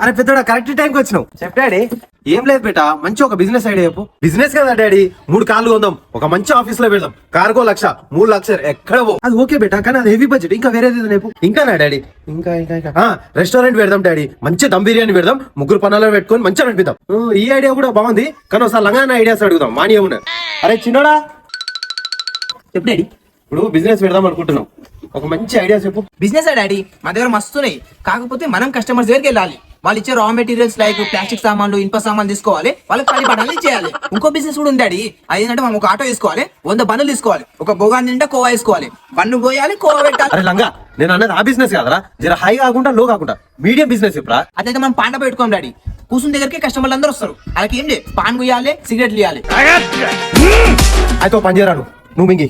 అరే పెద్దోడా కరెక్ట్ టైంకి వచ్చినావు. చెప్పాడి. ఏం లేదు బేటా, మంచి ఒక బిజినెస్ ఐడియా చెప్పు. బిజినెస్ కదా డాడీ, 3 కార్లు కొందాం, ఒక మంచి ఆఫీస్ లో పెడదాం, కార్కో 1,00,000, 3 లక్షలు ఎక్కడ అది ఓకే బేటా, కానీ అది హెవీ బడ్జెట్. ఇంకా వేరేది రేపు ఇంకా నా డాడీ ఇంకా ఇంకా ఇంకా రెస్టారెంట్ పెడదాం డాడీ, మంచి దమ్ బిర్యానీ పెడదాం, 3 పనులు పెట్టుకొని మంచిగా నడిపిద్దాం. ఈ ఐడియా కూడా బాగుంది, కానీ ఒకసారి లంగా ఐడియాస్ అడుగుదాం. మాని ఏమున్నా. అరే చిన్నోడా చెప్పు డాడీ. ఇప్పుడు బిజినెస్ పెడదాం అనుకుంటున్నాం, ఒక మంచి ఐడియా చెప్పు. బిజినెస్ డాడీ మా దగ్గర మస్తున్నాయి, కాకపోతే మనం కస్టమర్స్ దగ్గరికి వెళ్ళాలి. వాళ్ళు ఇచ్చే రా మెటీరియల్స్ లైక్ ప్లాస్టిక్ సామాన్లు, ఇనుప సామాన్లు తీసుకోవాలి, వాళ్ళకి 10 పనులు చేయాలి. ఇంకో బిజినెస్ కూడా ఉంది డాడీ, అదేంటంటే మనం ఒక ఆటో తీసుకోవాలి, 100 బన్నులు తీసుకోవాలి, ఒక బోగాన్ నిండా కోవా వేసుకోవాలి, బన్ను పోయాలి, కోవా పెట్టాలి. అరే లంగా, నేను అన్నది ఆ బిజినెస్ కాదరా, జర హై కాకుండా లో కాకుండా మీడియం బిజినెస్ చెప్పరా. అదైతే మనం పాండ పెట్టుకోం డాడీ, కూర్చుని దగ్గరికి కస్టమర్లు అందరూ వస్తారు, వాళ్ళకి ఏం లేదు పాన్ పోయాలి, సిగరెట్లు ఇవ్వాలి. అయితే పని చేయరాను, నువ్వు మింగి